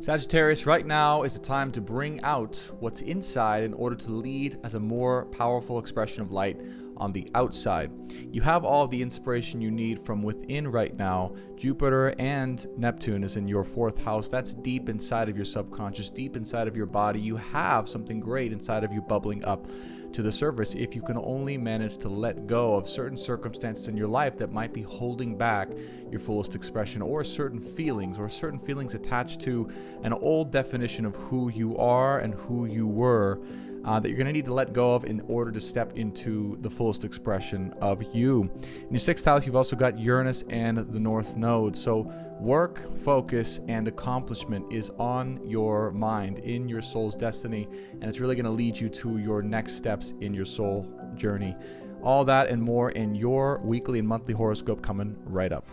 Sagittarius, right now is the time to bring out what's inside in order to lead as a more powerful expression of light on the outside. You have all of the inspiration you need from within right now. Jupiter and Neptune is in your fourth house. That's deep inside of your subconscious, deep inside of your body. You have something great inside of you bubbling up to the surface if you can only manage to let go of certain circumstances in your life that might be holding back your fullest expression, or certain feelings attached to an old definition of who you are and who you were, that you're going to need to let go of in order to step into the fullest expression of you. In your sixth house, you've also got Uranus and the North Node. So work, focus, and accomplishment is on your mind, in your soul's destiny, and it's really going to lead you to your next steps in your soul journey. All that and more in your weekly and monthly horoscope coming right up.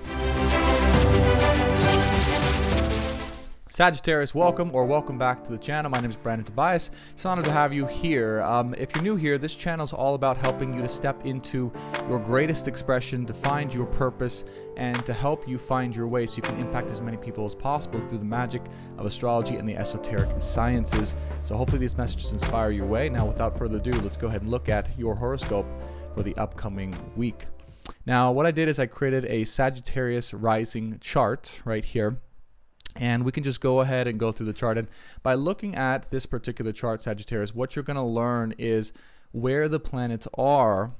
Sagittarius, welcome back to the channel. My name is Brandon Tobias. It's an honor to have you here. If you're new here, this channel is all about helping you to step into your greatest expression, to find your purpose, and to help you find your way so you can impact as many people as possible through the magic of astrology and the esoteric sciences. So hopefully these messages inspire your way. Now, without further ado, let's go ahead and look at your horoscope for the upcoming week. Now, what I did is I created a Sagittarius rising chart right here. And we can just go ahead and go through the chart. And by looking at this particular chart, Sagittarius, what you're going to learn is where the planets are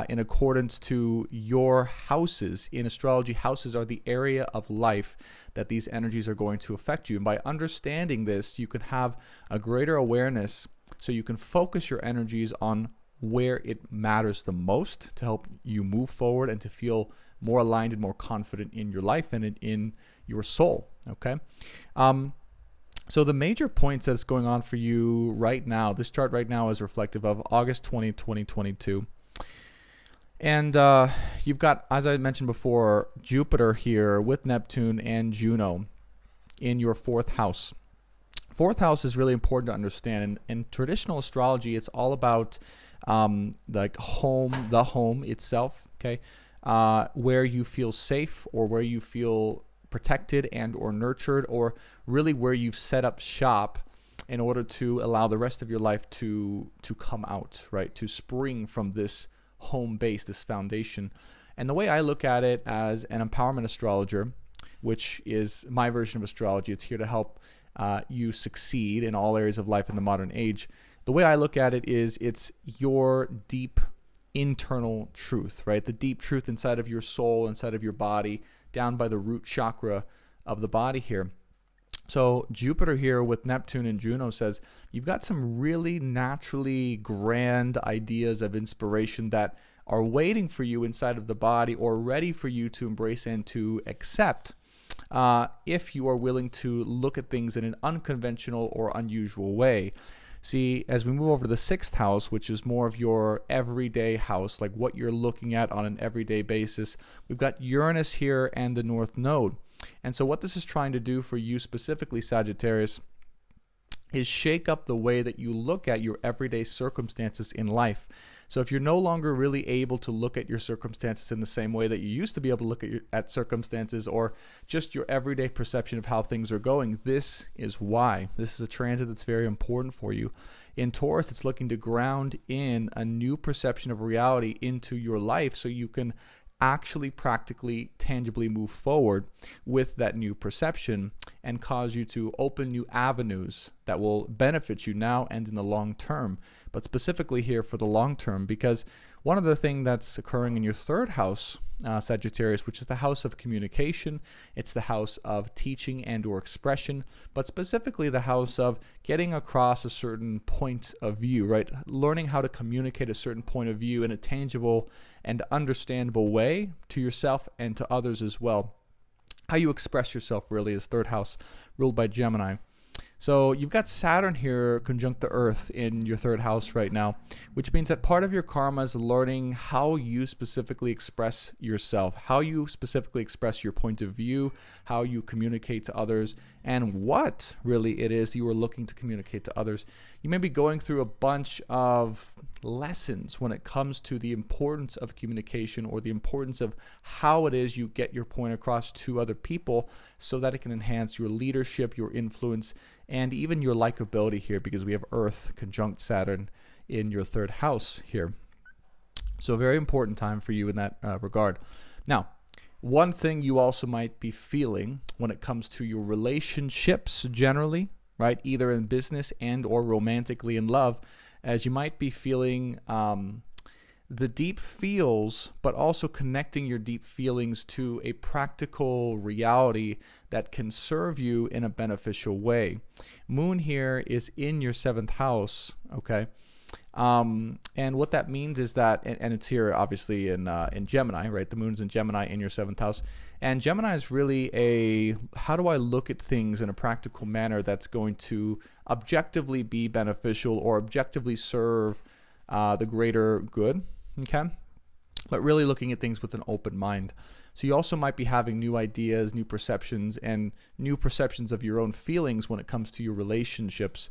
in accordance to your houses. In astrology, houses are the area of life that these energies are going to affect you. And by understanding this, you can have a greater awareness so you can focus your energies on where it matters the most to help you move forward and to feel more aligned and more confident in your life and in your soul. Okay. So the major points that's going on for you right now, this chart right now is reflective of August 20, 2022. And you've got, as I mentioned before, Jupiter here with Neptune and Juno in your fourth house. Fourth house is really important to understand. And in traditional astrology, it's all about like the home itself, okay? Where you feel safe, or where you feel protected and or nurtured, or really where you've set up shop in order to allow the rest of your life to come out, right? To spring from this home base, this foundation. And the way I look at it as an empowerment astrologer, which is my version of astrology, it's here to help you succeed in all areas of life in the modern age. The way I look at it is it's your deep internal truth, right? The deep truth inside of your soul, inside of your body, down by the root chakra of the body here. So Jupiter here with Neptune and Juno says you've got some really naturally grand ideas of inspiration that are waiting for you inside of the body, or ready for you to embrace and to accept, if you are willing to look at things in an unconventional or unusual way. See, as we move over to the sixth house, which is more of your everyday house, like what you're looking at on an everyday basis, we've got Uranus here and the North Node. And so what this is trying to do for you specifically, Sagittarius, is shake up the way that you look at your everyday circumstances in life. So if you're no longer really able to look at your circumstances in the same way that you used to be able to look at circumstances, or just your everyday perception of how things are going, this is why. This is a transit that's very important for you. In Taurus, it's looking to ground in a new perception of reality into your life so you can actually practically, tangibly move forward with that new perception and cause you to open new avenues that will benefit you now and in the long term. But specifically here for the long term, because one of the things that's occurring in your third house, Sagittarius, which is the house of communication, it's the house of teaching and or expression, but specifically the house of getting across a certain point of view, right? Learning how to communicate a certain point of view in a tangible and understandable way to yourself and to others as well. How you express yourself really is third house, ruled by Gemini. So you've got Saturn here conjunct the Earth in your third house right now, which means that part of your karma is learning how you specifically express yourself, how you specifically express your point of view, how you communicate to others, and what really it is you are looking to communicate to others. You may be going through a bunch of lessons when it comes to the importance of communication, or the importance of how it is you get your point across to other people so that it can enhance your leadership, your influence, and even your likability here, because we have Earth conjunct Saturn in your third house here. So a very important time for you in that regard. Now, one thing you also might be feeling when it comes to your relationships generally, right, either in business and or romantically in love, as you might be feeling the deep feels, but also connecting your deep feelings to a practical reality that can serve you in a beneficial way. Moon here is in your seventh house, okay? And what that means is that, and it's here obviously in Gemini, right? The moon's in Gemini in your seventh house. And Gemini is really a, how do I look at things in a practical manner that's going to objectively be beneficial or objectively serve the greater good, okay? But really looking at things with an open mind. So you also might be having new ideas, new perceptions, and new perceptions of your own feelings when it comes to your relationships,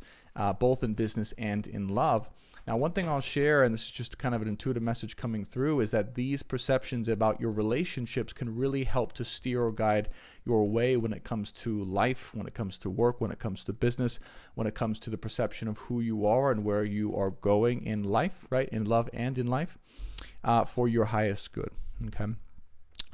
both in business and in love. Now, one thing I'll share, and this is just kind of an intuitive message coming through, is that these perceptions about your relationships can really help to steer or guide your way when it comes to life, when it comes to work, when it comes to business, when it comes to the perception of who you are and where you are going in life, right? In love and in life, for your highest good, okay?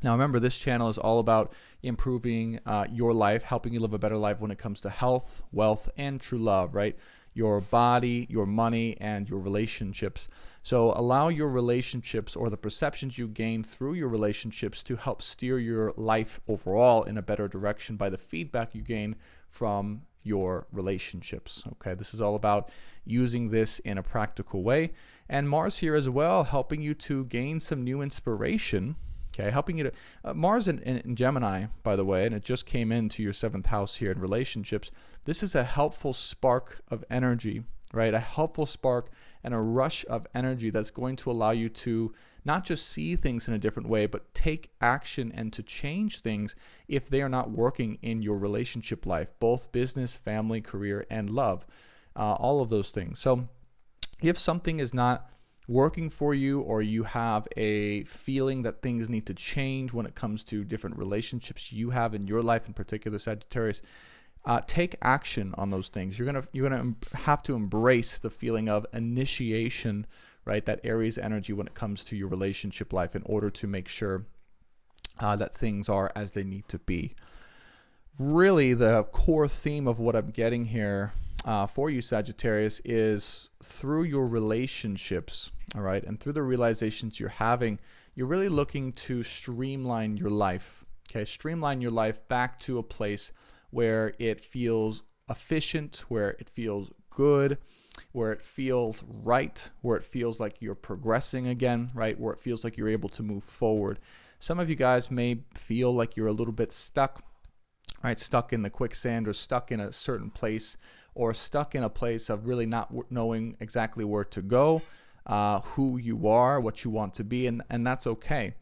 Now, remember, this channel is all about improving your life, helping you live a better life when it comes to health, wealth, and true love, right? Your body, your money, and your relationships. So allow your relationships, or the perceptions you gain through your relationships, to help steer your life overall in a better direction by the feedback you gain from your relationships. Okay, this is all about using this in a practical way. And Mars here as well, helping you to gain some new inspiration. Okay, helping you to, Mars in Gemini, by the way, and it just came into your seventh house here in relationships. This is a helpful spark of energy, right? A helpful spark and a rush of energy that's going to allow you to not just see things in a different way, but take action and to change things if they are not working in your relationship life, both business, family, career, and love, all of those things. So if something is not working for you, or you have a feeling that things need to change when it comes to different relationships you have in your life, in particular Sagittarius, take action on those things. You're gonna have to embrace the feeling of initiation, right? That Aries energy when it comes to your relationship life, in order to make sure that things are as they need to be. Really, the core theme of what I'm getting here for you, Sagittarius, is through your relationships, all right, and through the realizations you're having, you're really looking to streamline your life, okay? Streamline your life back to a place where it feels efficient, where it feels good, where it feels right, where it feels like you're progressing again, right? Where it feels like you're able to move forward. Some of you guys may feel like you're a little bit stuck, right? Stuck in the quicksand, or stuck in a certain place, or stuck in a place of really not knowing exactly where to go, who you are, what you want to be, and that's okay.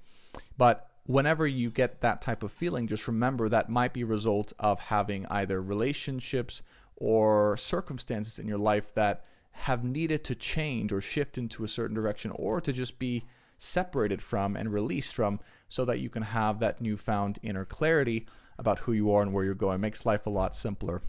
But whenever you get that type of feeling, just remember that might be a result of having either relationships or circumstances in your life that have needed to change or shift into a certain direction, or to just be separated from and released from, so that you can have that newfound inner clarity about who you are and where you're going. It makes life a lot simpler.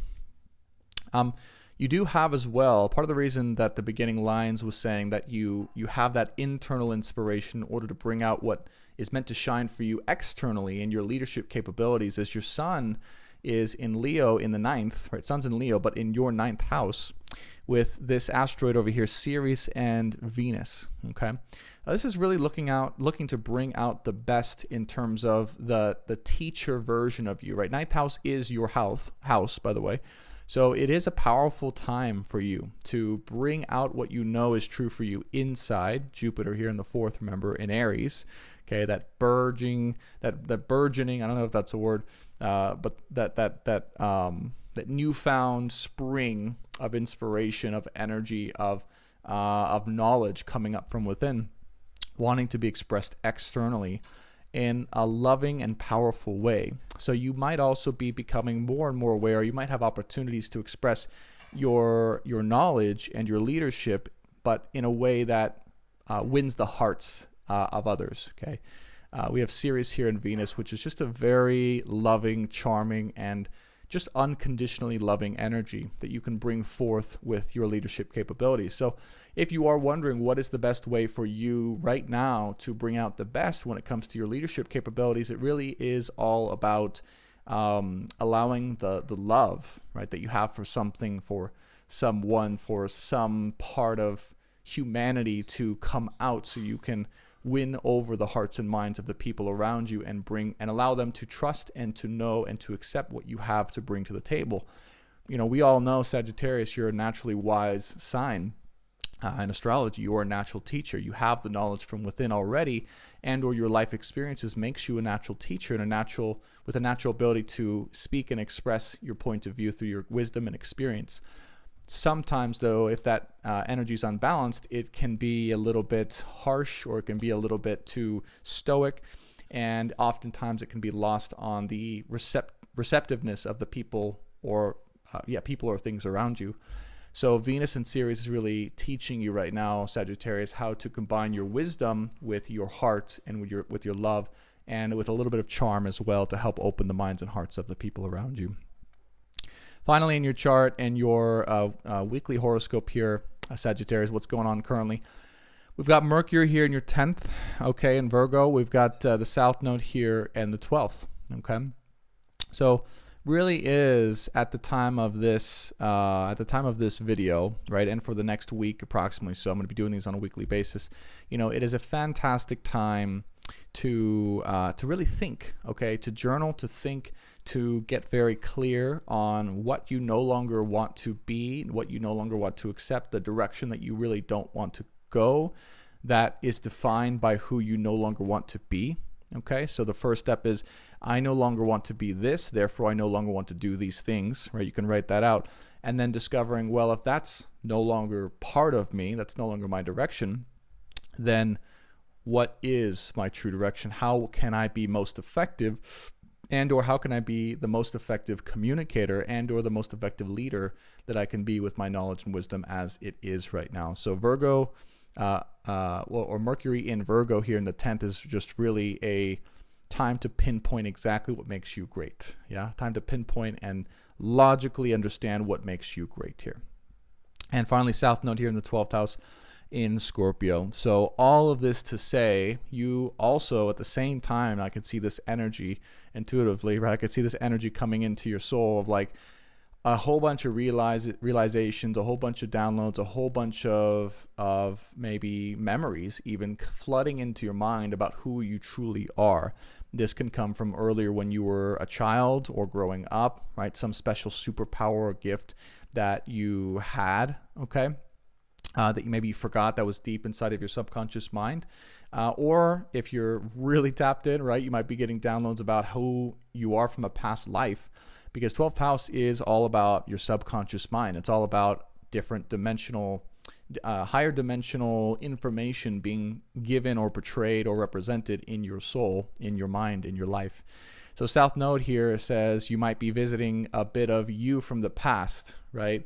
You do have as well, part of the reason that the beginning lines was saying that you have that internal inspiration in order to bring out what is meant to shine for you externally in your leadership capabilities, is your sun is in Leo in the ninth, right? Sun's in Leo, but in your ninth house with this asteroid over here, Ceres and Venus, okay? This is really looking to bring out the best in terms of the teacher version of you, right? Ninth house is your house, by the way. So it is a powerful time for you to bring out what you know is true for you inside. Jupiter here in the fourth, remember, in Aries. Okay, that burgeoning, I don't know if that's a word, but that that newfound spring of inspiration, of energy, of knowledge coming up from within, wanting to be expressed externally in a loving and powerful way. So you might also be becoming more and more aware. You might have opportunities to express your knowledge and your leadership, but in a way that wins the hearts of others. Okay, we have Ceres here in Venus, which is just a very loving, charming, and just unconditionally loving energy that you can bring forth with your leadership capabilities. So if you are wondering what is the best way for you right now to bring out the best when it comes to your leadership capabilities, it really is all about allowing the love, right, that you have for something, for someone, for some part of humanity to come out, so you can win over the hearts and minds of the people around you and bring and allow them to trust and to know and to accept what you have to bring to the table. You know, we all know, Sagittarius, you're a naturally wise sign. In astrology, you are a natural teacher. You have the knowledge from within already, and or your life experiences makes you a natural teacher and with a natural ability to speak and express your point of view through your wisdom and experience. Sometimes, though, if that energy is unbalanced, it can be a little bit harsh, or it can be a little bit too stoic, and oftentimes it can be lost on the receptiveness of the people or things around you. So Venus and Ceres is really teaching you right now, Sagittarius, how to combine your wisdom with your heart and with your love, and with a little bit of charm as well, to help open the minds and hearts of the people around you. Finally, in your chart and your weekly horoscope here, Sagittarius, what's going on currently? We've got Mercury here in your 10th, okay, in Virgo. We've got the South Node here and the 12th, okay? So really is at the time of this video, right, and for the next week approximately, so I'm going to be doing these on a weekly basis. You know, it is a fantastic time to really think, okay, to journal, to think, to get very clear on what you no longer want to be, what you no longer want to accept, the direction that you really don't want to go, that is defined by who you no longer want to be. Okay, so the first step is, I no longer want to be this, therefore I no longer want to do these things, right? You can write that out. And then discovering, well, if that's no longer part of me, that's no longer my direction, then what is my true direction? How can I be most effective? And or how can I be the most effective communicator and or the most effective leader that I can be with my knowledge and wisdom as it is right now? So Virgo, or Mercury in Virgo here in the 10th is just really a time to pinpoint exactly what makes you great. Yeah, time to pinpoint and logically understand what makes you great here. And finally, South Node here in the 12th house in Scorpio. So all of this to say, you also at the same time, I could see this energy intuitively, right? I could see this energy coming into your soul of like a whole bunch of realizations, a whole bunch of downloads, a whole bunch of maybe memories even flooding into your mind about who you truly are. This can come from earlier when you were a child or growing up, right? Some special superpower or gift that you had, okay? That you maybe forgot, that was deep inside of your subconscious mind. Or if you're really tapped in, right, you might be getting downloads about who you are from a past life, because 12th house is all about your subconscious mind. It's all about different dimensional, higher dimensional information being given or portrayed or represented in your soul, in your mind, in your life. So South Node here says you might be visiting a bit of you from the past, right?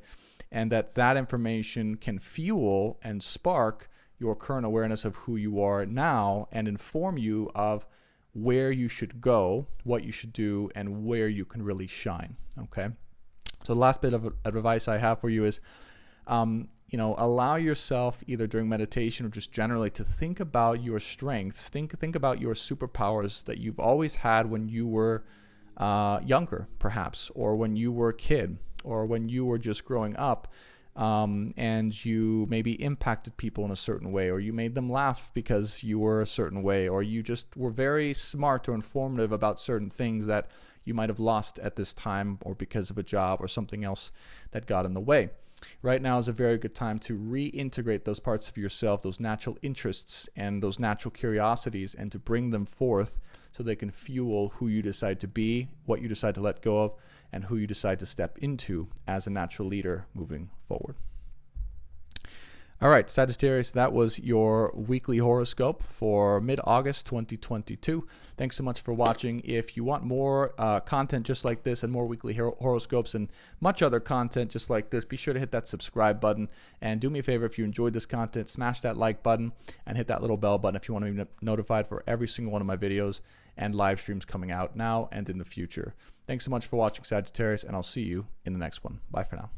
And that information can fuel and spark your current awareness of who you are now and inform you of where you should go, what you should do, and where you can really shine, okay? So the last bit of advice I have for you is, allow yourself either during meditation or just generally to think about your strengths, think about your superpowers that you've always had when you were younger, perhaps, or when you were a kid, or when you were just growing up, and you maybe impacted people in a certain way, or you made them laugh because you were a certain way, or you just were very smart or informative about certain things that you might have lost at this time, or because of a job or something else that got in the way. Right now is a very good time to reintegrate those parts of yourself, those natural interests and those natural curiosities, and to bring them forth so they can fuel who you decide to be, what you decide to let go of, and who you decide to step into as a natural leader moving forward. All right, Sagittarius, that was your weekly horoscope for mid-August 2022. Thanks so much for watching. If you want more content just like this and more weekly horoscopes and much other content just like this, be sure to hit that subscribe button. And do me a favor, if you enjoyed this content, smash that like button and hit that little bell button if you want to be notified for every single one of my videos and live streams coming out now and in the future. Thanks so much for watching, Sagittarius, and I'll see you in the next one. Bye for now.